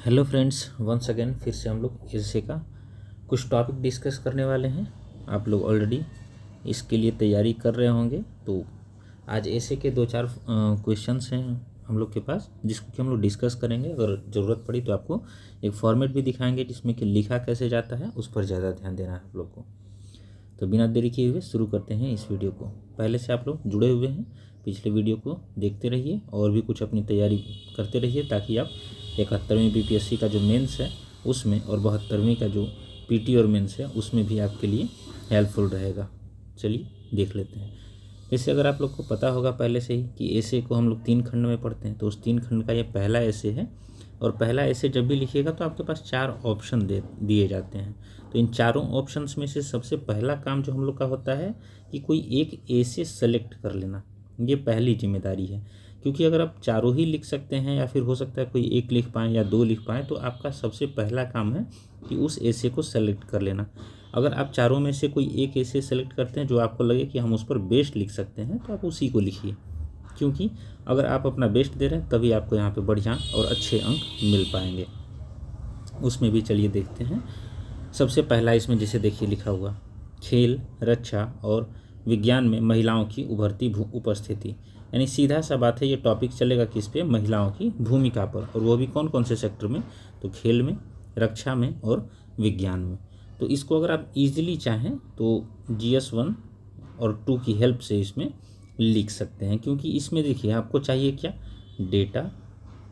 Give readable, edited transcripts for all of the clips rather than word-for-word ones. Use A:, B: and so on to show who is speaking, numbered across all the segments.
A: Hello friends, once again फिर से हम लोग एसे का कुछ टॉपिक डिस्कस करने वाले हैं। आप लोग ऑलरेडी इसके लिए तैयारी कर रहे होंगे। तो आज एसे के दो चार क्वेश्चंस हैं हम लोग के पास, जिसको कि हम लोग डिस्कस करेंगे। अगर ज़रूरत पड़ी तो आपको एक फॉर्मेट भी दिखाएंगे जिसमें कि लिखा कैसे जाता है, उस पर ज़्यादा ध्यान देना है आप लोग को। तो बिना देरी किए हुए शुरू करते हैं इस वीडियो को। पहले से आप लोग जुड़े हुए हैं, पिछले वीडियो को देखते रहिए और भी कुछ अपनी तैयारी करते रहिए, ताकि आप 71वीं बीपीएससी का जो मेंस है उसमें और 72वीं का जो पीटी और मेंस है उसमें भी आपके लिए हेल्पफुल रहेगा। चलिए देख लेते हैं। जैसे अगर आप लोग को पता होगा पहले से ही कि एसे को हम लोग 3 खंड में पढ़ते हैं, तो उस 3 खंड का ये पहला एसे है। और पहला एसे जब भी लिखिएगा तो आपके पास 4 ऑप्शन दिए जाते हैं। तो इन चारों ऑप्शंस में से सबसे पहला काम जो हम लोग का होता है कि कोई एक एसे सेलेक्ट कर लेना। ये पहली जिम्मेदारी है, क्योंकि अगर आप चारों ही लिख सकते हैं या फिर हो सकता है कोई एक लिख पाएँ या 2 लिख पाएँ, तो आपका सबसे पहला काम है कि उस एसे को सेलेक्ट कर लेना। अगर आप चारों में से कोई एक एसे सेलेक्ट करते हैं जो आपको लगे कि हम उस पर बेस्ट लिख सकते हैं, तो आप उसी को लिखिए, क्योंकि अगर आप अपना बेस्ट दे रहे हैं तभी आपको यहाँ पे बढ़िया और अच्छे अंक मिल पाएंगे। उसमें भी चलिए देखते हैं। सबसे पहला इसमें जैसे देखिए लिखा हुआ, खेल, रक्षा और विज्ञान में महिलाओं की उभरती उपस्थिति। यानी सीधा सा बात है, ये टॉपिक चलेगा किस पे? महिलाओं की भूमिका पर, और वो भी कौन कौन से सेक्टर में? तो खेल में, रक्षा में और विज्ञान में। तो इसको अगर आप इजीली चाहें तो GS 1 और 2 की हेल्प से इसमें लिख सकते हैं, क्योंकि इसमें देखिए आपको चाहिए क्या? डेटा,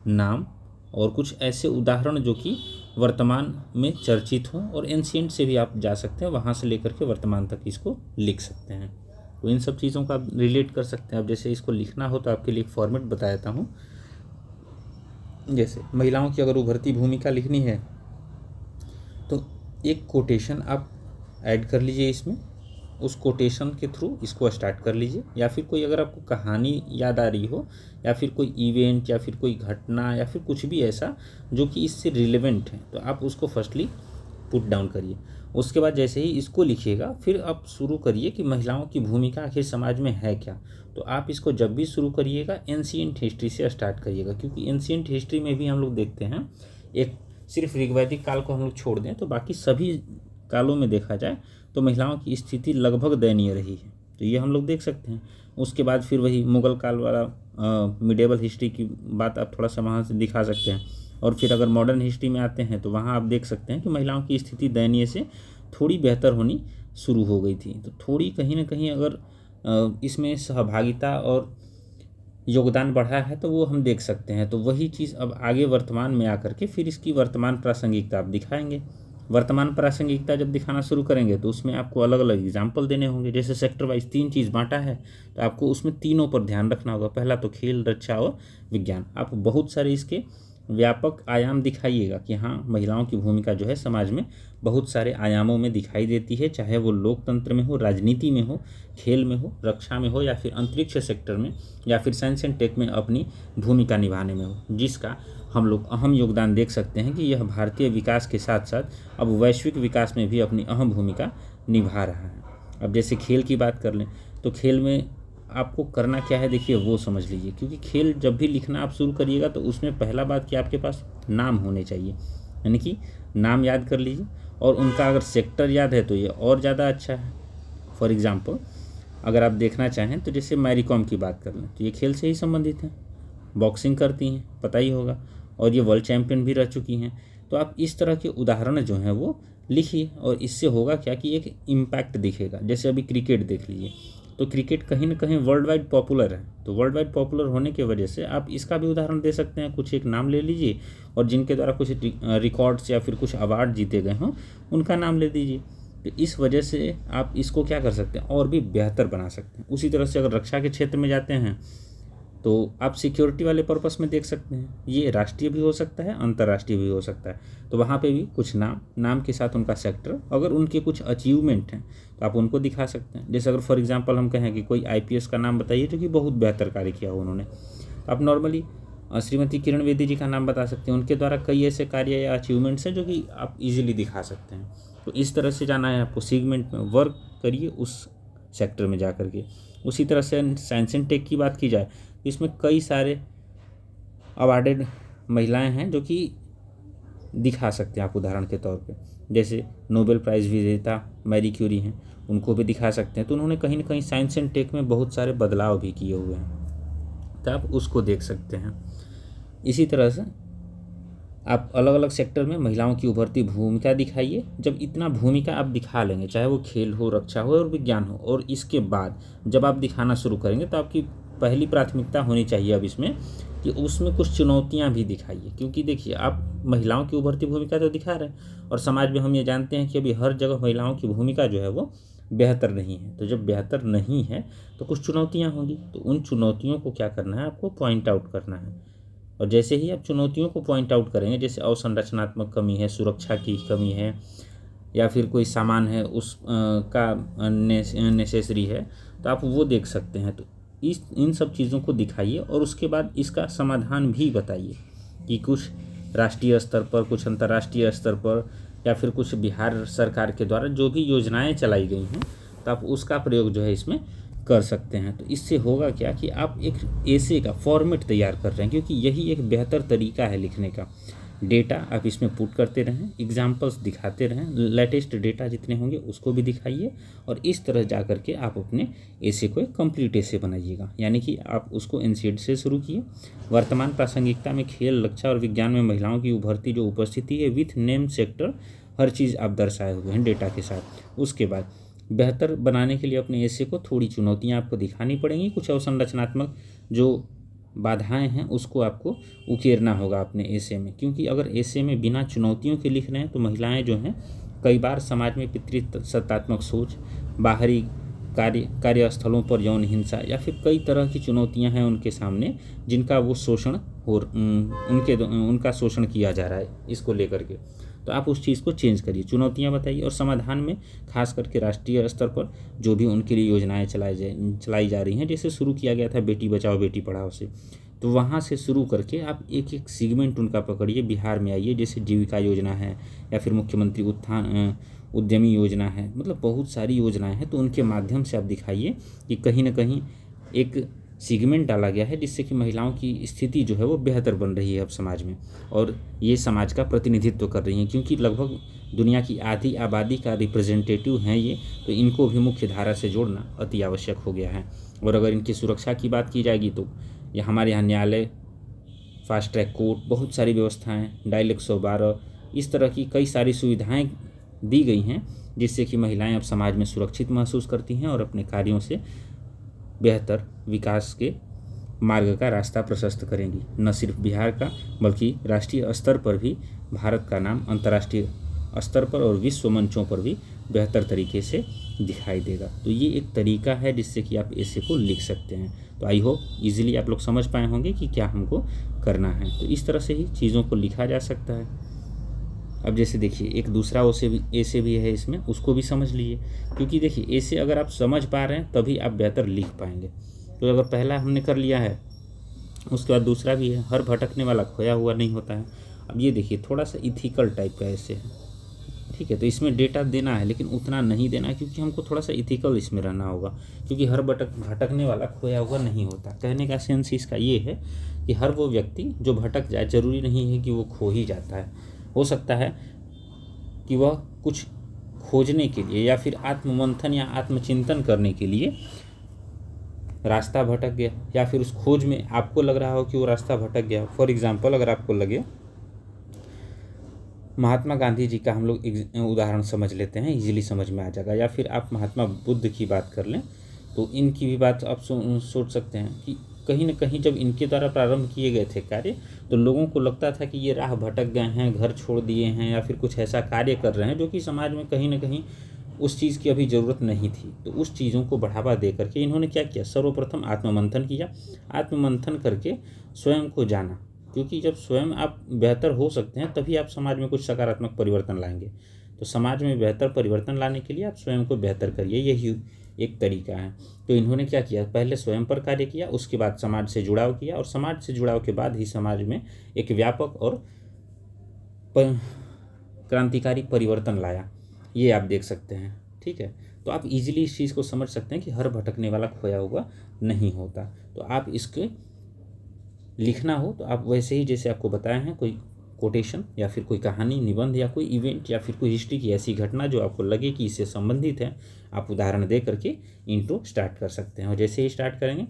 A: नाम और कुछ ऐसे उदाहरण जो कि वर्तमान में चर्चित हों, और एंशिएंट से भी आप जा सकते हैं, वहाँ से लेकर के वर्तमान तक इसको लिख सकते हैं। तो इन सब चीज़ों का आप रिलेट कर सकते हैं। अब जैसे इसको लिखना हो तो आपके लिए एक फॉर्मेट बता देता हूँ। जैसे महिलाओं की अगर उभरती भूमिका लिखनी है तो एक कोटेशन आप ऐड कर लीजिए इसमें, उस कोटेशन के थ्रू इसको स्टार्ट कर लीजिए। या फिर कोई अगर आपको कहानी याद आ रही हो, या फिर कोई इवेंट, या फिर कोई घटना, या फिर कुछ भी ऐसा जो कि इससे रिलेवेंट है, तो आप उसको फर्स्टली पुट डाउन करिए। उसके बाद जैसे ही इसको लिखिएगा, फिर आप शुरू करिए कि महिलाओं की भूमिका आखिर समाज में है क्या। तो आप इसको जब भी शुरू करिएगा एंशिएंट हिस्ट्री से स्टार्ट करिएगा, क्योंकि एंशिएंट हिस्ट्री में भी हम लोग देखते हैं, एक सिर्फ ऋग्वैदिक काल को हम लोग छोड़ दें तो बाकी सभी कालों में देखा जाए तो महिलाओं की स्थिति लगभग दयनीय रही है। तो ये हम लोग देख सकते हैं। उसके बाद फिर वही मुगल काल वाला मिडेवल हिस्ट्री की बात आप थोड़ा सा वहाँ से दिखा सकते हैं। और फिर अगर मॉडर्न हिस्ट्री में आते हैं तो वहाँ आप देख सकते हैं कि महिलाओं की स्थिति दयनीय से थोड़ी बेहतर होनी शुरू हो गई थी। तो थोड़ी कहीं ना कहीं अगर इसमें सहभागिता और योगदान बढ़ा है तो वो हम देख सकते हैं। तो वही चीज़ अब आगे वर्तमान में आकर के फिर इसकी वर्तमान प्रासंगिकता आप दिखाएंगे। वर्तमान प्रासंगिकता जब दिखाना शुरू करेंगे तो उसमें आपको अलग अलग एग्जाम्पल देने होंगे। जैसे सेक्टर वाइज 3 चीज़ बांटा है, तो आपको उसमें तीनों पर ध्यान रखना होगा। पहला तो खेल, रक्षा और विज्ञान। आप बहुत सारे इसके व्यापक आयाम दिखाइएगा कि हाँ, महिलाओं की भूमिका जो है समाज में बहुत सारे आयामों में दिखाई देती है, चाहे वो लोकतंत्र में हो, राजनीति में हो, खेल में हो, रक्षा में हो, या फिर अंतरिक्ष सेक्टर में, या फिर साइंस एंड टेक में अपनी भूमिका निभाने में हो, जिसका हम लोग अहम योगदान देख सकते हैं कि यह भारतीय विकास के साथ साथ अब वैश्विक विकास में भी अपनी अहम भूमिका निभा रहा है। अब जैसे खेल की बात कर लें तो खेल में आपको करना क्या है, देखिए वो समझ लीजिए। क्योंकि खेल जब भी लिखना आप शुरू करिएगा तो उसमें पहला बात कि आपके पास नाम होने चाहिए, यानी कि नाम याद कर लीजिए। और उनका अगर सेक्टर याद है तो ये और ज़्यादा अच्छा है। फॉर एग्ज़ाम्पल अगर आप देखना चाहें तो जैसे मैरी कॉम की बात कर लें तो ये खेल से ही संबंधित हैं, बॉक्सिंग करती हैं, पता ही होगा, और ये वर्ल्ड चैम्पियन भी रह चुकी हैं। तो आप इस तरह के उदाहरण जो हैं वो लिखिए, और इससे होगा क्या कि एक इम्पैक्ट दिखेगा। जैसे अभी क्रिकेट देख लीजिए, तो क्रिकेट कहीं ना कहीं वर्ल्ड वाइड पॉपुलर है। तो वर्ल्ड वाइड पॉपुलर होने की वजह से आप इसका भी उदाहरण दे सकते हैं। कुछ एक नाम ले लीजिए, और जिनके द्वारा कुछ रिकॉर्ड्स या फिर कुछ अवार्ड जीते गए हों उनका नाम ले दीजिए। तो इस वजह से आप इसको क्या कर सकते हैं, और भी बेहतर बना सकते हैं। उसी तरह से अगर रक्षा के क्षेत्र में जाते हैं तो आप सिक्योरिटी वाले पर्पस में देख सकते हैं। ये राष्ट्रीय भी हो सकता है, अंतर्राष्ट्रीय भी हो सकता है। तो वहाँ पे भी कुछ नाम के साथ उनका सेक्टर, अगर उनके कुछ अचीवमेंट हैं तो आप उनको दिखा सकते हैं। जैसे अगर फॉर एग्जांपल हम कहें कि कोई IPS का नाम बताइए जो कि बहुत बेहतर कार्य किया हो उन्होंने, तो आप नॉर्मली श्रीमती किरण बेदी जी का नाम बता सकते हैं। उनके द्वारा कई ऐसे कार्य या अचीवमेंट्स हैं जो कि आप इजीली दिखा सकते हैं। तो इस तरह से जाना है आपको, सेगमेंट में वर्क करिए उस सेक्टर में जा कर के। उसी तरह से साइंस एंड टेक की बात की जाए, इसमें कई सारे अवार्डेड महिलाएं हैं जो कि दिखा सकते हैं आप उदाहरण के तौर पे। जैसे नोबेल प्राइज़ विजेता मैरी क्यूरी हैं, उनको भी दिखा सकते हैं। तो उन्होंने कहीं ना कहीं साइंस एंड टेक में बहुत सारे बदलाव भी किए हुए हैं, तो आप उसको देख सकते हैं। इसी तरह से आप अलग अलग सेक्टर में महिलाओं की उभरती भूमिका दिखाइए। जब इतना भूमिका आप दिखा लेंगे, चाहे वो खेल हो, रक्षा हो और विज्ञान हो, और इसके बाद जब आप दिखाना शुरू करेंगे तो आपकी पहली प्राथमिकता होनी चाहिए अब इसमें कि उसमें कुछ चुनौतियां भी दिखाइए। क्योंकि देखिए, आप महिलाओं की उभरती भूमिका तो दिखा रहे हैं, और समाज में हम ये जानते हैं कि अभी हर जगह महिलाओं की भूमिका जो है वो बेहतर नहीं है। तो जब बेहतर नहीं है तो कुछ चुनौतियाँ होंगी, तो उन चुनौतियों को क्या करना है, आपको पॉइंट आउट करना है। और जैसे ही आप चुनौतियों को पॉइंट आउट करेंगे, जैसे अवसंरचनात्मक कमी है, सुरक्षा की कमी है, या फिर कोई सामान है उस का नेसेसरी है, तो आप वो देख सकते हैं। तो इन सब चीज़ों को दिखाइए और उसके बाद इसका समाधान भी बताइए कि कुछ राष्ट्रीय स्तर पर, कुछ अंतर्राष्ट्रीय स्तर पर, या फिर कुछ बिहार सरकार के द्वारा जो भी योजनाएं चलाई गई हैं, तो आप उसका प्रयोग जो है इसमें कर सकते हैं। तो इससे होगा क्या कि आप एक ऐसे का फॉर्मेट तैयार कर रहे हैं, क्योंकि यही एक बेहतर तरीका है लिखने का। डेटा आप इसमें पुट करते रहें, एग्जाम्पल्स दिखाते रहें, लेटेस्ट डेटा जितने होंगे उसको भी दिखाइए, और इस तरह जा कर के आप अपने ऐसे को एक कंप्लीट ऐसे बनाइएगा। यानी कि आप उसको एनसीईआरटी से शुरू किए, वर्तमान प्रासंगिकता में खेल, रक्षा और विज्ञान में महिलाओं की उभरती जो उपस्थिति है विथ नेम सेक्टर, हर चीज़ आप दर्शाए हुए हैं डेटा के साथ। उसके बाद बेहतर बनाने के लिए अपने ऐसे को थोड़ी चुनौतियाँ आपको दिखानी पड़ेंगी, कुछ अवसंरचनात्मक जो बाधाएं हैं उसको आपको उकेरना होगा अपने ऐसे में। क्योंकि अगर ऐसे में बिना चुनौतियों के लिख रहे हैं तो महिलाएं जो हैं कई बार समाज में पितृसत्तात्मक सोच, बाहरी कार्यस्थलों पर यौन हिंसा, या फिर कई तरह की चुनौतियां हैं उनके सामने जिनका वो शोषण हो, उनका शोषण किया जा रहा है इसको लेकर के। तो आप उस चीज़ को चेंज करिए, चुनौतियां बताइए, और समाधान में खास करके राष्ट्रीय स्तर पर जो भी उनके लिए योजनाएं चलाई जा रही हैं, जैसे शुरू किया गया था बेटी बचाओ बेटी पढ़ाओ से, तो वहाँ से शुरू करके आप एक एक सेगमेंट उनका पकड़िए। बिहार में आइए, जैसे जीविका योजना है, या फिर मुख्यमंत्री उत्थान उद्यमी योजना है, मतलब बहुत सारी योजनाएं हैं। तो उनके माध्यम से आप दिखाइए कि कहीं ना कहीं एक सेगमेंट डाला गया है जिससे कि महिलाओं की स्थिति जो है वो बेहतर बन रही है अब समाज में, और ये समाज का प्रतिनिधित्व कर रही हैं। क्योंकि लगभग दुनिया की आधी आबादी का रिप्रेजेंटेटिव हैं ये, तो इनको भी मुख्य धारा से जोड़ना अति आवश्यक हो गया है। और अगर इनकी सुरक्षा की बात की जाएगी तो हमारे यहाँ न्यायालय, फास्ट ट्रैक कोर्ट, बहुत सारी व्यवस्थाएँ, डायल 112, इस तरह की कई सारी सुविधाएँ दी गई हैं जिससे कि महिलाएं अब समाज में सुरक्षित महसूस करती हैं और अपने कार्यों से बेहतर विकास के मार्ग का रास्ता प्रशस्त करेंगी। न सिर्फ बिहार का बल्कि राष्ट्रीय स्तर पर भी भारत का नाम अंतर्राष्ट्रीय स्तर पर और विश्व मंचों पर भी बेहतर तरीके से दिखाई देगा। तो ये एक तरीका है जिससे कि आप ऐसे को लिख सकते हैं। तो आई होप ईजिली आप लोग समझ पाए होंगे कि क्या हमको करना है। तो इस तरह से ही चीज़ों को लिखा जा सकता है। अब जैसे देखिए एक दूसरा ऐसे भी है इसमें, उसको भी समझ लीजिए। क्योंकि देखिए ऐसे अगर आप समझ पा रहे हैं तभी आप बेहतर लिख पाएंगे। तो अगर पहला हमने कर लिया है, उसके बाद दूसरा भी है, हर भटकने वाला खोया हुआ नहीं होता है। अब ये देखिए थोड़ा सा इथिकल टाइप का ऐसे है, ठीक है। तो इसमें डेटा देना है लेकिन उतना नहीं देना है, क्योंकि हमको थोड़ा सा इथिकल इसमें रहना होगा। क्योंकि हर भटकने वाला खोया हुआ नहीं होता। कहने का सेंस इसका ये है कि हर वो व्यक्ति जो भटक जाए, ज़रूरी नहीं है कि वो खो ही जाता है। हो सकता है कि वह कुछ खोजने के लिए या फिर आत्ममंथन या आत्मचिंतन करने के लिए रास्ता भटक गया, या फिर उस खोज में आपको लग रहा हो कि वो रास्ता भटक गया। फॉर एग्जांपल अगर आपको लगे, महात्मा गांधी जी का हम लोग उदाहरण समझ लेते हैं, इजीली समझ में आ जाएगा। या फिर आप महात्मा बुद्ध की बात कर लें तो इनकी भी बात आप सोच सकते हैं कि कहीं ना कहीं जब इनके द्वारा प्रारंभ किए गए थे कार्य, तो लोगों को लगता था कि ये राह भटक गए हैं, घर छोड़ दिए हैं, या फिर कुछ ऐसा कार्य कर रहे हैं जो कि समाज में कहीं ना कहीं उस चीज़ की अभी ज़रूरत नहीं थी। तो उस चीज़ों को बढ़ावा दे करके इन्होंने क्या किया, सर्वप्रथम आत्ममंथन किया। आत्ममंथन करके स्वयं को जाना, क्योंकि जब स्वयं आप बेहतर हो सकते हैं तभी आप समाज में कुछ सकारात्मक परिवर्तन लाएंगे। तो समाज में बेहतर परिवर्तन लाने के लिए आप स्वयं को बेहतर करिए, यही एक तरीका है। तो इन्होंने क्या किया, पहले स्वयं पर कार्य किया, उसके बाद समाज से जुड़ाव किया, और समाज से जुड़ाव के बाद ही समाज में एक व्यापक और क्रांतिकारी परिवर्तन लाया। ये आप देख सकते हैं, ठीक है। तो आप इजीली इस चीज़ को समझ सकते हैं कि हर भटकने वाला खोया हुआ नहीं होता। तो आप इसके लिखना हो तो आप वैसे ही जैसे आपको बताया है, कोई कोटेशन या फिर कोई कहानी, निबंध या कोई इवेंट या फिर कोई हिस्ट्री की ऐसी घटना जो आपको लगे कि इससे संबंधित है, आप उदाहरण दे करके इंट्रो स्टार्ट कर सकते हैं। और जैसे ही स्टार्ट करेंगे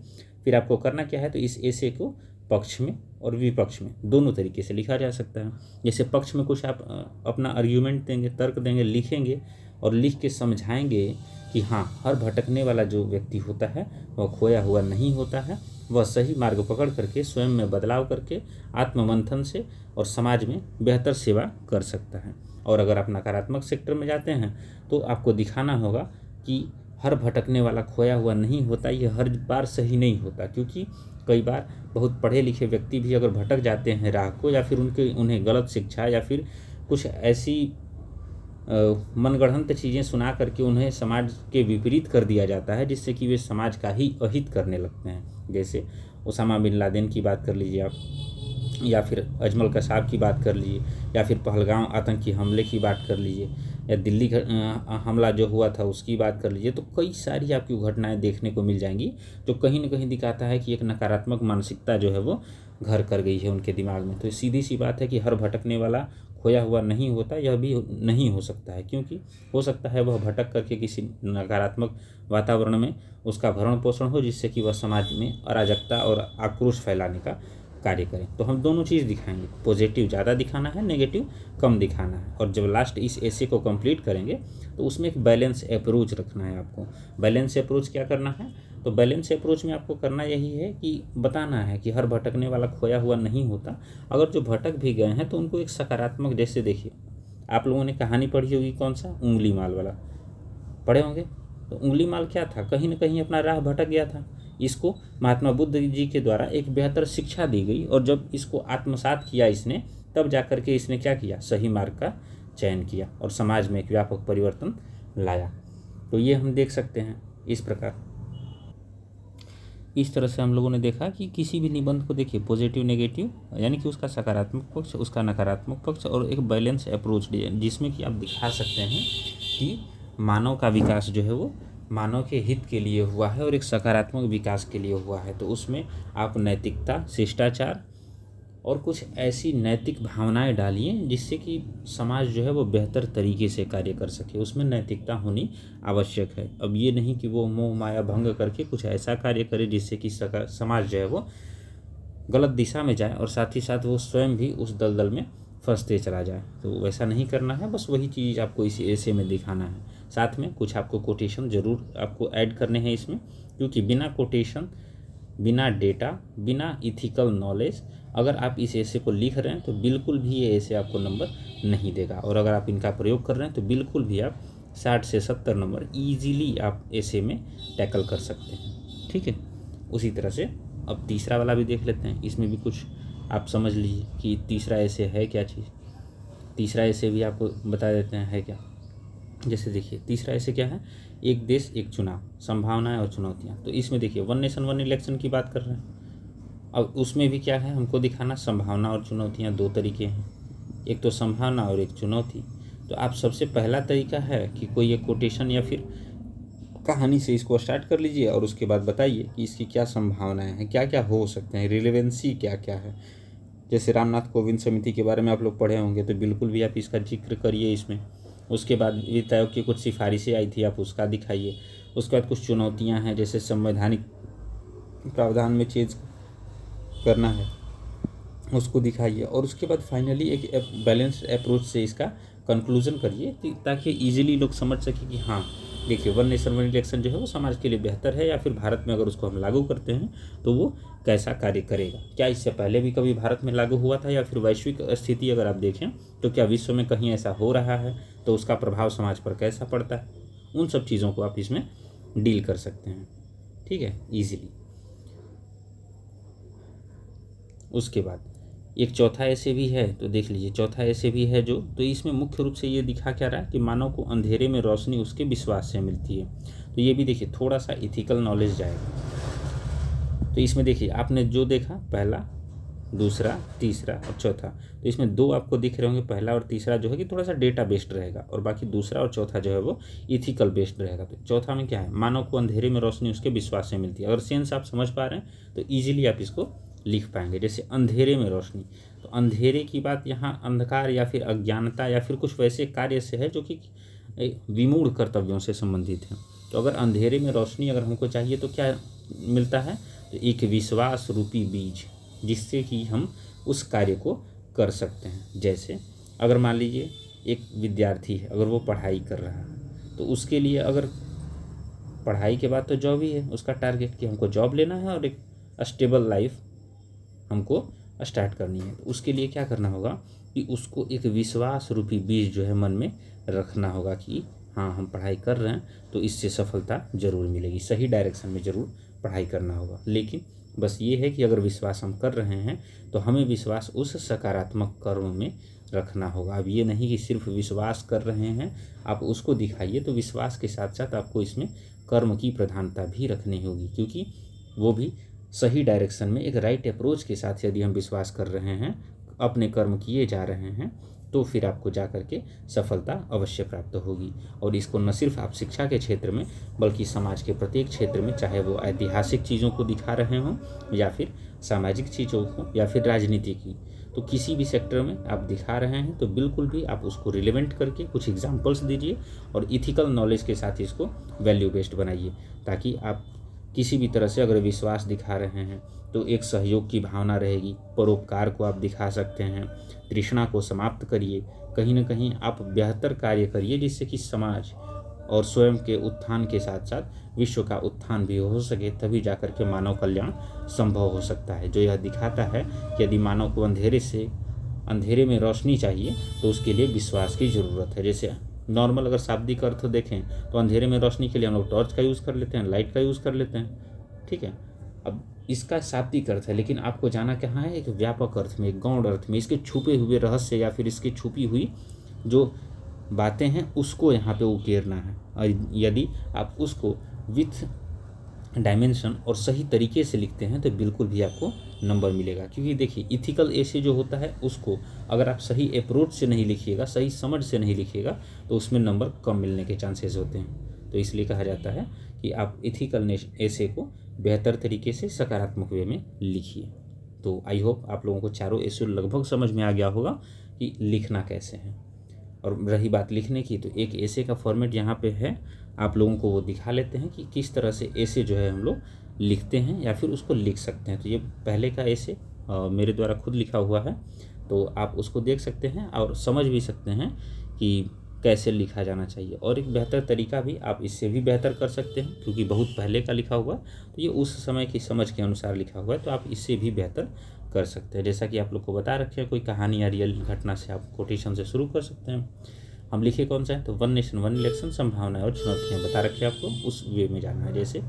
A: फिर आपको करना क्या है, तो इस ऐसे को पक्ष में और विपक्ष में दोनों तरीके से लिखा जा सकता है। जैसे पक्ष में कुछ आप अपना आर्ग्यूमेंट देंगे, तर्क देंगे, लिखेंगे और लिख के समझाएंगे कि हाँ, हर भटकने वाला जो व्यक्ति होता है वह खोया हुआ नहीं होता है, वह सही मार्ग पकड़ करके स्वयं में बदलाव करके आत्ममंथन से और समाज में बेहतर सेवा कर सकता है। और अगर आप नकारात्मक सेक्टर में जाते हैं तो आपको दिखाना होगा कि हर भटकने वाला खोया हुआ नहीं होता, ये हर बार सही नहीं होता, क्योंकि कई बार बहुत पढ़े लिखे व्यक्ति भी अगर भटक जाते हैं राह को, या फिर उन्हें गलत शिक्षा या फिर कुछ ऐसी मनगढ़ंत चीज़ें सुना करके उन्हें समाज के विपरीत कर दिया जाता है, जिससे कि वे समाज का ही अहित करने लगते हैं। जैसे ओसामा बिन लादेन की बात कर लीजिए आप, या फिर अजमल कसाब की बात कर लीजिए, या फिर पहलगाम आतंकी हमले की बात कर लीजिए, या दिल्ली हमला जो हुआ था उसकी बात कर लीजिए। तो कई सारी आपकी घटनाएं देखने को मिल जाएंगी जो कहीं न कहीं दिखाता है कि एक नकारात्मक मानसिकता जो है वो घर कर गई है उनके दिमाग में। तो सीधी सी बात है कि हर भटकने वाला खोया हुआ नहीं होता, यह भी नहीं हो सकता है, क्योंकि हो सकता है वह भटक करके किसी नकारात्मक वातावरण में उसका भरण पोषण हो, जिससे कि वह समाज में अराजकता और आक्रोश फैलाने का कार्य करें। तो हम दोनों चीज़ दिखाएंगे, पॉजिटिव ज़्यादा दिखाना है, नेगेटिव कम दिखाना है। और जब लास्ट इस ऐसे को कंप्लीट करेंगे तो उसमें एक बैलेंस अप्रोच रखना है आपको। बैलेंस अप्रोच क्या करना है, तो बैलेंस अप्रोच में आपको करना यही है कि बताना है कि हर भटकने वाला खोया हुआ नहीं होता। अगर जो भटक भी गए हैं तो उनको एक सकारात्मक, जैसे देखिए आप लोगों ने कहानी पढ़ी होगी, कौन सा, उंगली माल वाला पढ़े होंगे। तो उंगली माल क्या था, कहीं ना कहीं अपना राह भटक गया था। इसको महात्मा बुद्ध जी के द्वारा एक बेहतर शिक्षा दी गई, और जब इसको आत्मसात किया इसने, तब जाकर के इसने क्या किया, सही मार्ग का चयन किया और समाज में एक व्यापक परिवर्तन लाया। तो ये हम देख सकते हैं इस प्रकार। इस तरह से हम लोगों ने देखा कि किसी भी निबंध को देखिए पॉजिटिव नेगेटिव, यानी कि उसका सकारात्मक पक्ष, उसका नकारात्मक पक्ष, और एक बैलेंस अप्रोच जिसमें कि आप दिखा सकते हैं कि मानव का विकास जो है वो मानव के हित के लिए हुआ है और एक सकारात्मक विकास के लिए हुआ है। तो उसमें आप नैतिकता, शिष्टाचार और कुछ ऐसी नैतिक भावनाएं डालिए जिससे कि समाज जो है वो बेहतर तरीके से कार्य कर सके। उसमें नैतिकता होनी आवश्यक है। अब ये नहीं कि वो मोह माया भंग करके कुछ ऐसा कार्य करे जिससे कि समाज जो है वो गलत दिशा में जाए और साथ ही साथ वो स्वयं भी उस दलदल में फंसते चला जाए। तो वैसा नहीं करना है, बस वही चीज़ आपको इस ऐसे में दिखाना है। साथ में कुछ आपको कोटेशन ज़रूर आपको ऐड करने हैं इसमें, क्योंकि बिना कोटेशन, बिना डेटा, बिना इथिकल नॉलेज अगर आप इस ऐसे को लिख रहे हैं तो बिल्कुल भी ये ऐसे आपको नंबर नहीं देगा। और अगर आप इनका प्रयोग कर रहे हैं तो बिल्कुल भी आप 60 से 70 नंबर ईजीली आप ऐसे में टैकल कर सकते हैं। ठीक है, उसी तरह से अब तीसरा वाला भी देख लेते हैं। इसमें भी कुछ आप समझ लीजिए कि तीसरा ऐसे है क्या चीज़। तीसरा ऐसे भी आपको बता देते हैं है क्या। जैसे देखिए तीसरा ऐसे क्या है, एक देश एक चुनाव, संभावनाएं और चुनौतियां। तो इसमें देखिए वन नेशन वन इलेक्शन की बात कर रहे हैं। अब उसमें भी क्या है, हमको दिखाना संभावना और चुनौतियां, दो तरीके हैं, एक तो संभावना और एक चुनौती। तो आप सबसे पहला तरीका है कि कोई एक कोटेशन या फिर कहानी से इसको स्टार्ट कर लीजिए और उसके बाद बताइए कि इसकी क्या संभावनाएं हैं, क्या क्या हो सकते हैं, रिलेवेंसी क्या क्या है। जैसे रामनाथ कोविंद समिति के बारे में आप लोग पढ़े होंगे तो बिल्कुल भी आप इसका जिक्र करिए इसमें। उसके बाद वित्त आयोग की कुछ सिफारिशें आई थी, आप उसका दिखाइए। उसके बाद कुछ चुनौतियां हैं, जैसे संवैधानिक प्रावधान में चेंज करना है, उसको दिखाइए। और उसके बाद फाइनली एक बैलेंस्ड अप्रोच से इसका कंक्लूजन करिए, ताकि इजीली लोग समझ सके कि हाँ देखिए वन नेशन वन इलेक्शन जो है वो समाज के लिए बेहतर है, या फिर भारत में अगर उसको हम लागू करते हैं तो वो कैसा कार्य करेगा। क्या इससे पहले भी कभी भारत में लागू हुआ था, या फिर वैश्विक स्थिति अगर आप देखें तो क्या विश्व में कहीं ऐसा हो रहा है, तो उसका प्रभाव समाज पर कैसा पड़ता है। उन सब चीज़ों को आप इसमें डील कर सकते हैं, ठीक है, ईजिली। उसके बाद एक चौथा ऐसे भी है, तो देख लीजिए चौथा ऐसे भी है जो, तो इसमें मुख्य रूप से ये दिखा क्या रहा है कि मानव को अंधेरे में रोशनी उसके विश्वास से मिलती है। तो ये भी देखिए थोड़ा सा इथिकल नॉलेज जाएगा। तो इसमें देखिए आपने जो देखा पहला, दूसरा, तीसरा और चौथा, तो इसमें दो आपको दिख रहे होंगे, पहला और तीसरा जो है कि थोड़ा सा डेटा बेस्ड रहेगा, और बाकी दूसरा और चौथा जो है वो इथिकल बेस्ड रहेगा। तो चौथा में क्या है, मानव को अंधेरे में रोशनी उसके विश्वास से मिलती है। अगर सेंस आप समझ पा रहे हैं तो ईजिली आप इसको लिख पाएंगे। जैसे अंधेरे में रोशनी, तो अंधेरे की बात यहाँ अंधकार या फिर अज्ञानता या फिर कुछ वैसे कार्य से है जो कि विमूढ़ कर्तव्यों से संबंधित है। तो अगर अंधेरे में रोशनी अगर हमको चाहिए तो क्या मिलता है, तो एक विश्वास रूपी बीज, जिससे कि हम उस कार्य को कर सकते हैं। जैसे अगर मान लीजिए एक विद्यार्थी है, अगर वो पढ़ाई कर रहा है तो उसके लिए अगर पढ़ाई के बाद तो जॉब ही है उसका टारगेट, कि हमको जॉब लेना है और एक स्टेबल लाइफ हमको स्टार्ट करनी है। तो उसके लिए क्या करना होगा कि उसको एक विश्वास रूपी बीज जो है मन में रखना होगा कि हाँ, हम पढ़ाई कर रहे हैं तो इससे सफलता ज़रूर मिलेगी, सही डायरेक्शन में ज़रूर पढ़ाई करना होगा। लेकिन बस ये है कि अगर विश्वास हम कर रहे हैं तो हमें विश्वास उस सकारात्मक कर्म में रखना होगा। अब ये नहीं कि सिर्फ विश्वास कर रहे हैं आप उसको दिखाइए, तो विश्वास के साथ साथ आपको इसमें कर्म की प्रधानता भी रखनी होगी, क्योंकि वो भी सही डायरेक्शन में एक राइट अप्रोच के साथ यदि हम विश्वास कर रहे हैं, अपने कर्म किए जा रहे हैं, तो फिर आपको जा कर के सफलता अवश्य प्राप्त होगी। और इसको न सिर्फ आप शिक्षा के क्षेत्र में बल्कि समाज के प्रत्येक क्षेत्र में, चाहे वो ऐतिहासिक चीज़ों को दिखा रहे हों या फिर सामाजिक चीज़ों को या फिर राजनीति की, तो किसी भी सेक्टर में आप दिखा रहे हैं तो बिल्कुल भी आप उसको रिलेवेंट करके कुछ एग्जाम्पल्स दीजिए और इथिकल नॉलेज के साथ इसको वैल्यू बेस्ड बनाइए, ताकि आप किसी भी तरह से अगर विश्वास दिखा रहे हैं तो एक सहयोग की भावना रहेगी, परोपकार को आप दिखा सकते हैं, तृष्णा को समाप्त करिए, कहीं ना कहीं आप बेहतर कार्य करिए जिससे कि समाज और स्वयं के उत्थान के साथ साथ विश्व का उत्थान भी हो सके, तभी जाकर के मानव कल्याण संभव हो सकता है। जो यह दिखाता है कि यदि मानव को अंधेरे में रोशनी चाहिए तो उसके लिए विश्वास की ज़रूरत है। जैसे नॉर्मल अगर शाब्दिक अर्थ देखें तो अंधेरे में रोशनी के लिए हम लोग टॉर्च का यूज़ कर लेते हैं, लाइट का यूज़ कर लेते हैं, ठीक है। अब इसका शाब्दिक अर्थ है, लेकिन आपको जाना कहाँ है, एक व्यापक अर्थ में, एक गौण अर्थ में, इसके छुपे हुए रहस्य या फिर इसकी छुपी हुई जो बातें हैं उसको यहाँ पे उकेरना है। और यदि आप उसको विथ डायमेंशन और सही तरीके से लिखते हैं तो बिल्कुल भी आपको नंबर मिलेगा। क्योंकि देखिए इथिकल ऐसे जो होता है उसको अगर आप सही अप्रोच से नहीं लिखिएगा, सही समझ से नहीं लिखिएगा, तो उसमें नंबर कम मिलने के चांसेस होते हैं। तो इसलिए कहा जाता है कि आप इथिकल ऐसे को बेहतर तरीके से सकारात्मक वे में लिखिए। तो आई होप आप लोगों को चारों ऐसे लगभग समझ में आ गया होगा कि लिखना कैसे है। और रही बात लिखने की, तो एक ऐसे का फॉर्मेट यहाँ पे है, आप लोगों को वो दिखा लेते हैं कि किस तरह से ऐसे जो है हम लोग लिखते हैं या फिर उसको लिख सकते हैं। तो ये पहले का ऐसे मेरे द्वारा खुद लिखा हुआ है, तो आप उसको देख सकते हैं और समझ भी सकते हैं कि कैसे लिखा जाना चाहिए। और एक बेहतर तरीका भी आप इससे भी बेहतर कर सकते हैं, क्योंकि बहुत पहले का लिखा हुआ तो ये उस समय की समझ के अनुसार लिखा हुआ है, तो आप इससे भी बेहतर कर सकते हैं। जैसा कि आप लोग को बता रखे हैं, कोई कहानी या रियल घटना से आप कोटेशन से शुरू कर सकते हैं। हम लिखे कौन सा है, तो वन नेशन वन इलेक्शन, संभावनाएं और चुनौतियाँ बता रखे आपको, उस वे में जाना है। जैसे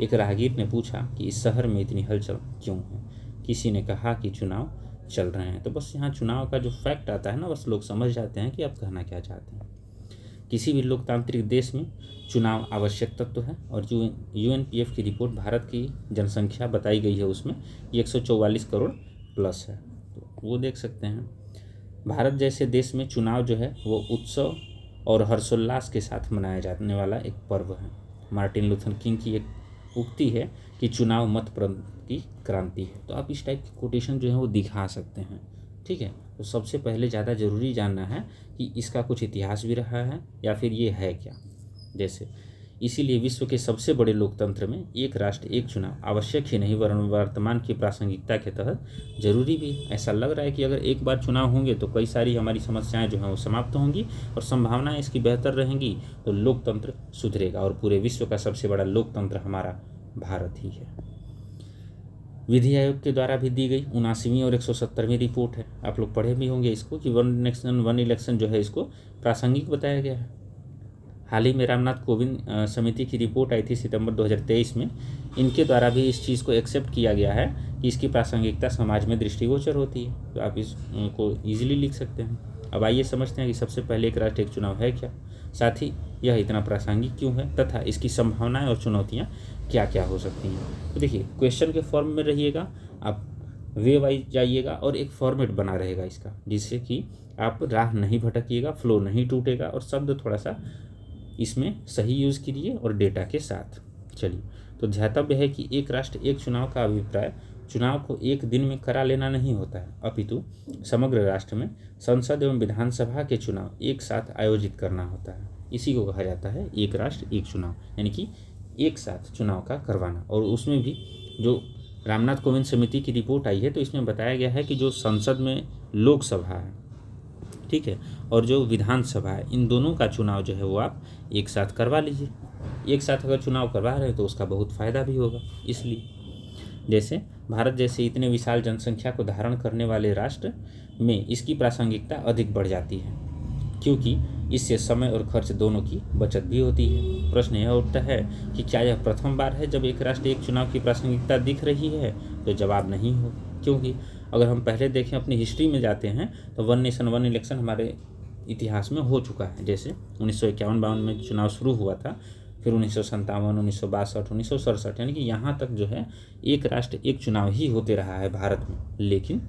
A: एक राहगीर ने पूछा कि इस शहर में इतनी हलचल क्यों है, किसी ने कहा कि चुनाव चल रहे हैं। तो बस यहाँ चुनाव का जो फैक्ट आता है ना, बस लोग समझ जाते हैं कि आप कहना क्या चाहते हैं। किसी भी लोकतांत्रिक देश में चुनाव आवश्यक तत्व है। और जो UNPF की रिपोर्ट भारत की जनसंख्या बताई गई है उसमें ये 144 करोड़ प्लस है, तो वो देख सकते हैं। भारत जैसे देश में चुनाव जो है वो उत्सव और हर्षोल्लास के साथ मनाया जाने वाला एक पर्व है। मार्टिन लूथर किंग की एक उक्ति है कि चुनाव मत की क्रांति है। तो आप इस टाइप की कोटेशन जो है वो दिखा सकते हैं, ठीक है। तो सबसे पहले ज़्यादा ज़रूरी जानना है कि इसका कुछ इतिहास भी रहा है या फिर ये है क्या। जैसे इसीलिए विश्व के सबसे बड़े लोकतंत्र में एक राष्ट्र एक चुनाव आवश्यक ही नहीं, वरन वर्तमान की प्रासंगिकता के तहत जरूरी भी। ऐसा लग रहा है कि अगर एक बार चुनाव होंगे तो कई सारी हमारी समस्याएं जो हैं वो समाप्त होंगी और संभावनाएं इसकी बेहतर रहेंगी, तो लोकतंत्र सुधरेगा। और पूरे विश्व का सबसे बड़ा लोकतंत्र हमारा भारत ही है। विधि आयोग के द्वारा भी दी गई 79वीं और 170वीं रिपोर्ट है, आप लोग पढ़े भी होंगे इसको, कि वन नेशन वन इलेक्शन जो है इसको प्रासंगिक बताया गया है। हाल ही में रामनाथ कोविंद समिति की रिपोर्ट आई थी सितंबर 2023 में, इनके द्वारा भी इस चीज़ को एक्सेप्ट किया गया है कि इसकी प्रासंगिकता समाज में दृष्टिगोचर होती है। तो आप इसको ईजिली लिख सकते हैं। अब आइए समझते हैं कि सबसे पहले एक राष्ट्र एक चुनाव है क्या, साथ ही यह इतना प्रासंगिक क्यों है, तथा इसकी संभावनाएं और चुनौतियाँ क्या क्या हो सकती हैं। तो देखिए क्वेश्चन के फॉर्म में रहिएगा, आप वे वाइज जाइएगा और एक फॉर्मेट बना रहेगा इसका, जिससे कि आप राह नहीं भटकिएगा, फ्लो नहीं टूटेगा और शब्द थोड़ा सा इसमें सही यूज़ कीजिए और डेटा के साथ। चलिए, तो ध्यातव्य है कि एक राष्ट्र एक चुनाव का अभिप्राय चुनाव को एक दिन में करा लेना नहीं होता है, अपितु समग्र राष्ट्र में संसद एवं विधानसभा के चुनाव एक साथ आयोजित करना होता है। इसी को कहा जाता है एक राष्ट्र एक चुनाव, यानी कि एक साथ चुनाव का करवाना। और उसमें भी जो रामनाथ कोविंद समिति की रिपोर्ट आई है तो इसमें बताया गया है कि जो संसद में लोकसभा है, ठीक है, और जो विधानसभा है, इन दोनों का चुनाव जो है वो आप एक साथ करवा लीजिए। एक साथ अगर चुनाव करवा रहे हैं तो उसका बहुत फ़ायदा भी होगा। इसलिए जैसे भारत जैसे इतने विशाल जनसंख्या को धारण करने वाले राष्ट्र में इसकी प्रासंगिकता अधिक बढ़ जाती है, क्योंकि इससे समय और खर्च दोनों की बचत भी होती है। प्रश्न यह उठता है कि क्या यह प्रथम बार है जब एक राष्ट्र एक चुनाव की प्रासंगिकता दिख रही है? तो जवाब नहीं हो, क्योंकि अगर हम पहले देखें, अपनी हिस्ट्री में जाते हैं तो वन नेशन वन इलेक्शन हमारे इतिहास में हो चुका है। जैसे 1951-52 में चुनाव शुरू हुआ था, फिर 1957, 1962, 1967, यानी कि यहाँ तक जो है एक राष्ट्र एक चुनाव ही होते रहा है भारत में। लेकिन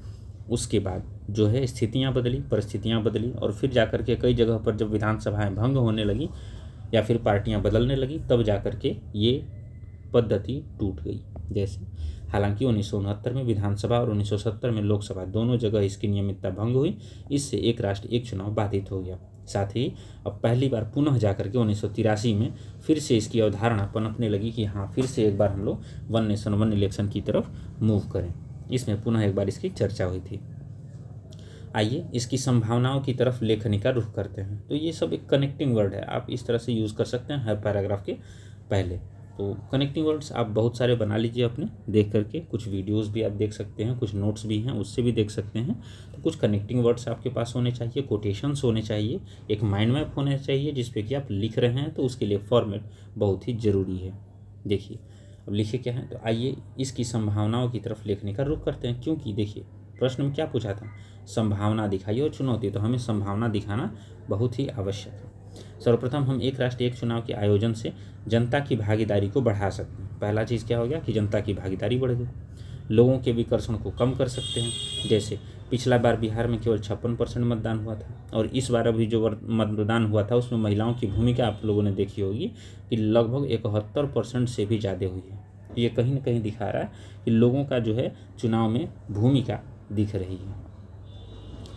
A: उसके बाद जो है स्थितियाँ बदली, परिस्थितियाँ बदली, और फिर जाकर के कई जगह पर जब विधानसभाएं भंग होने लगी या फिर पार्टियां बदलने लगी, तब जाकर के ये पद्धति टूट गई। जैसे हालांकि 1969 में विधानसभा और 1970 में लोकसभा दोनों जगह इसकी नियमितता भंग हुई, इससे एक राष्ट्र एक चुनाव बाधित हो गया। साथ ही अब पहली बार पुनः जाकर के 1983 में फिर से इसकी अवधारणा पनपने लगी कि हाँ, फिर से एक बार हम लोग वन नेशन वन इलेक्शन की तरफ मूव करें। इसमें पुनः एक बार इसकी चर्चा हुई थी। आइए इसकी संभावनाओं की तरफ लेखनी का रुख करते हैं। तो ये सब एक कनेक्टिंग वर्ड है, आप इस तरह से यूज़ कर सकते हैं हर पैराग्राफ के पहले। तो कनेक्टिंग वर्ड्स आप बहुत सारे बना लीजिए अपने देख करके, कुछ वीडियोस भी आप देख सकते हैं, कुछ नोट्स भी हैं उससे भी देख सकते हैं। तो कुछ कनेक्टिंग वर्ड्स आपके पास होने चाहिए, कोटेशंस होने चाहिए, एक माइंड मैप होना चाहिए जिस पे कि आप लिख रहे हैं, तो उसके लिए फॉर्मेट बहुत ही ज़रूरी है। देखिए अब लिखे क्या है, तो आइए इसकी संभावनाओं की तरफ लेखनी का रुख करते हैं। क्योंकि देखिए प्रश्न में क्या पूछा था, संभावना दिखाइए और चुनौती, तो हमें संभावना दिखाना बहुत ही आवश्यक है। सर्वप्रथम हम एक राष्ट्र एक चुनाव के आयोजन से जनता की भागीदारी को बढ़ा सकते हैं। पहला चीज़ क्या हो गया कि जनता की भागीदारी बढ़ गई। लोगों के विकर्षण को कम कर सकते हैं। जैसे पिछला बार बिहार में केवल 56% मतदान हुआ था, और इस बार अभी जो मतदान हुआ था उसमें महिलाओं की भूमिका आप लोगों ने देखी होगी कि लगभग 71% से भी ज़्यादा हुई है। ये कहीं ना कहीं दिखा रहा है कि लोगों का जो है चुनाव में भूमिका दिख रही है।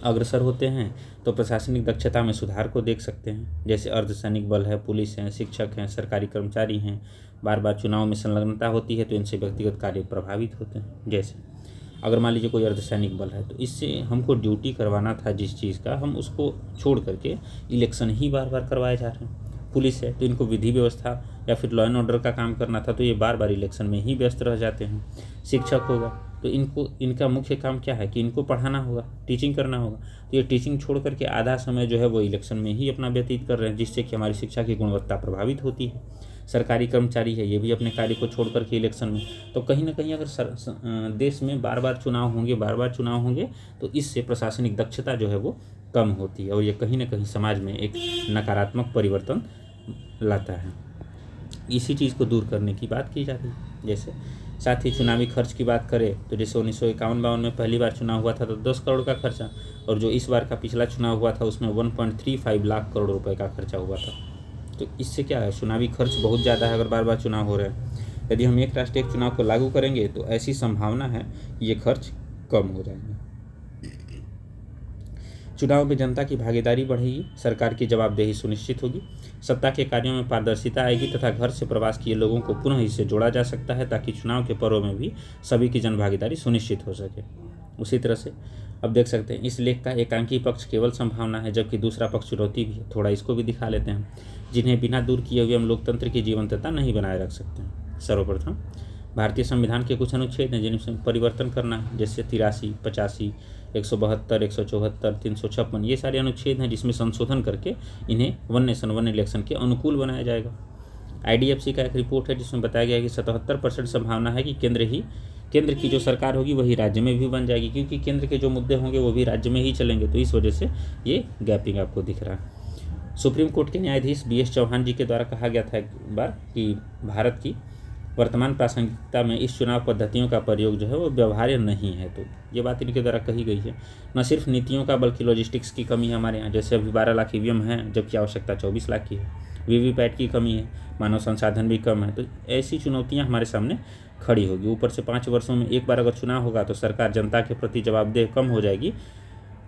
A: अग्रसर होते हैं तो प्रशासनिक दक्षता में सुधार को देख सकते हैं। जैसे अर्धसैनिक बल है, पुलिस हैं, शिक्षक हैं, सरकारी कर्मचारी हैं, बार बार चुनाव में संलग्नता होती है तो इनसे व्यक्तिगत कार्य प्रभावित होते हैं। जैसे अगर मान लीजिए कोई अर्धसैनिक बल है तो इससे हमको ड्यूटी करवाना था जिस चीज़ का, हम उसको छोड़ करके इलेक्शन ही बार बार करवाए जा रहे हैं। पुलिस है तो इनको विधि व्यवस्था या फिर लॉ एंड ऑर्डर का काम करना था तो ये बार बार इलेक्शन में ही व्यस्त रह जाते हैं। शिक्षक होगा तो इनका मुख्य काम क्या है कि इनको पढ़ाना होगा, टीचिंग करना होगा, तो ये टीचिंग छोड़ करके आधा समय जो है वो इलेक्शन में ही अपना व्यतीत कर रहे हैं, जिससे कि हमारी शिक्षा की गुणवत्ता प्रभावित होती है। सरकारी कर्मचारी है, ये भी अपने कार्य को छोड़ करके इलेक्शन में, तो कहीं ना कहीं अगर देश में बार बार चुनाव होंगे तो इससे प्रशासनिक दक्षता जो है वो कम होती है, और ये कहीं ना कहीं समाज में एक नकारात्मक परिवर्तन लाता है। इसी चीज़ को दूर करने की बात की जा रही है। जैसे साथ ही चुनावी खर्च की बात करें तो जैसे 1951-52 में पहली बार चुनाव हुआ था तो 10 करोड़ का खर्चा, और जो इस बार का पिछला चुनाव हुआ था उसमें 1.35 लाख करोड़ रुपए का खर्चा हुआ था। तो इससे क्या है, चुनावी खर्च बहुत ज़्यादा है अगर बार बार चुनाव हो रहे हैं। यदि हम एक राष्ट्र एक चुनाव को लागू करेंगे तो ऐसी संभावना है कि ये खर्च कम हो जाएंगे। चुनाव में जनता की भागीदारी बढ़ेगी, सरकार की जवाबदेही सुनिश्चित होगी, सत्ता के कार्यों में पारदर्शिता आएगी तथा घर से प्रवास किए लोगों को पुनः इससे जोड़ा जा सकता है ताकि चुनाव के पर्व में भी सभी की जनभागीदारी सुनिश्चित हो सके। उसी तरह से अब देख सकते हैं इस लेख का एकांकी पक्ष केवल संभावना है जबकि दूसरा पक्ष चुनौती भी है। थोड़ा इसको भी दिखा लेते हैं, जिन्हें बिना दूर किए हुए हम लोकतंत्र की जीवंतता नहीं बनाए रख सकते हैं। सर्वप्रथम भारतीय संविधान के कुछ अनुच्छेद हैं जिनमें परिवर्तन करना है, जैसे 83, 85, 172, 174, 356, ये सारे अनुच्छेद हैं जिसमें संशोधन करके इन्हें वन नेशन वन इलेक्शन के अनुकूल बनाया जाएगा। IDFC का एक रिपोर्ट है जिसमें बताया गया है कि 77% संभावना है कि केंद्र की जो सरकार होगी वही राज्य में भी बन जाएगी, क्योंकि केंद्र के जो मुद्दे होंगे वो भी राज्य में ही चलेंगे, तो इस वजह से ये गैपिंग आपको दिख रहा है। सुप्रीम कोर्ट के न्यायाधीश BS चौहान जी के द्वारा कहा गया था एक बार कि भारत की वर्तमान प्रासंगिकता में इस चुनाव पद्धतियों का प्रयोग जो है वो व्यवहार्य नहीं है। तो ये बात इनके द्वारा कही गई है। न सिर्फ नीतियों का बल्कि लॉजिस्टिक्स की कमी है हमारे यहाँ, जैसे अभी 12 लाख EVM है जबकि आवश्यकता 24 लाख की है। VVPAT की कमी है, मानव संसाधन भी कम है, तो ऐसी चुनौतियाँ हमारे सामने खड़ी होगी। ऊपर से 5 वर्षों में एक बार अगर चुनाव होगा तो सरकार जनता के प्रति जवाबदेह कम हो जाएगी,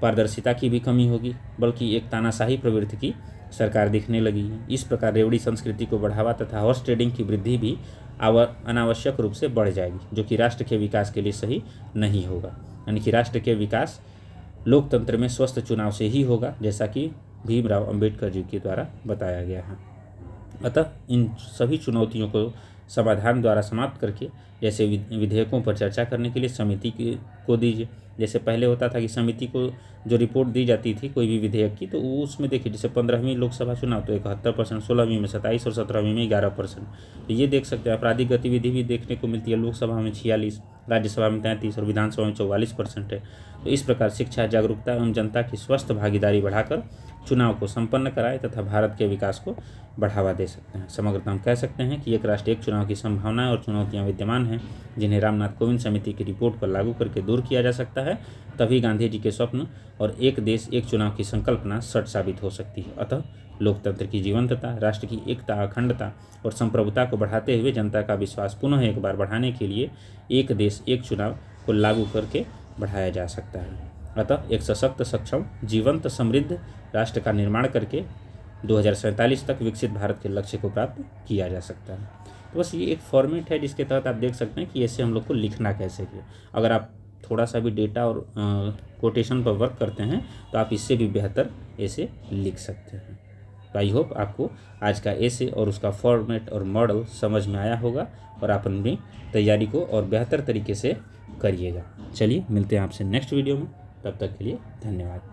A: पारदर्शिता की भी कमी होगी, बल्कि एक तानाशाही प्रवृत्ति की सरकार दिखने लगी है। इस प्रकार रेवड़ी संस्कृति को बढ़ावा तथा हॉर्स ट्रेडिंग की वृद्धि भी अनावश्यक रूप से बढ़ जाएगी, जो कि राष्ट्र के विकास के लिए सही नहीं होगा। यानी कि राष्ट्र के विकास लोकतंत्र में स्वस्थ चुनाव से ही होगा, जैसा कि भीमराव अंबेडकर जी के द्वारा बताया गया है। अतः इन सभी चुनौतियों को समाधान द्वारा समाप्त करके जैसे विधेयकों पर चर्चा करने के लिए समिति को दीजिए। जैसे पहले होता था कि समिति को जो रिपोर्ट दी जाती थी कोई भी विधेयक की, तो उसमें देखिए जैसे 15वीं लोकसभा चुनाव तो 71%, 16वीं में 27 और 17वीं में 11%। तो ये देख सकते हैं आपराधिक गतिविधि भी देखने को मिलती है। लोकसभा में 46, राज्यसभा में 33 और विधानसभा में 44% है। तो इस प्रकार शिक्षा, जागरूकता एवं जनता की स्वस्थ भागीदारी बढ़ाकर चुनाव को संपन्न कराए तथा भारत के विकास को बढ़ावा दे सकते हैं। समग्रतः हम कह सकते हैं कि एक राष्ट्र एक चुनाव की संभावनाएं और चुनौतियां विद्यमान हैं, जिन्हें रामनाथ कोविंद समिति की रिपोर्ट पर लागू करके दूर किया जा सकता है। तभी गांधी जी के स्वप्न और एक देश एक चुनाव की संकल्पना सच साबित हो सकती है। अतः लोकतंत्र की जीवंतता, राष्ट्र की एकता, अखंडता और संप्रभुता को बढ़ाते हुए जनता का विश्वास पुनः एक बार बढ़ाने के लिए एक देश एक चुनाव को लागू करके बढ़ाया जा सकता है। अतः एक सशक्त, सक्षम, जीवंत, समृद्ध राष्ट्र का निर्माण करके 2047 तक विकसित भारत के लक्ष्य को प्राप्त किया जा सकता है। तो बस ये एक फॉर्मेट है जिसके तहत आप देख सकते हैं कि ऐसे हम लोग को लिखना कैसे है। अगर आप थोड़ा सा भी डेटा और कोटेशन पर वर्क करते हैं तो आप इससे भी बेहतर ऐसे लिख सकते हैं। तो आई होप आपको आज का ऐसे और उसका फॉर्मेट और मॉडल समझ में आया होगा और आप अपनी तैयारी को और बेहतर तरीके से करिएगा। चलिए मिलते हैं आपसे नेक्स्ट वीडियो में, तब तक के लिए धन्यवाद।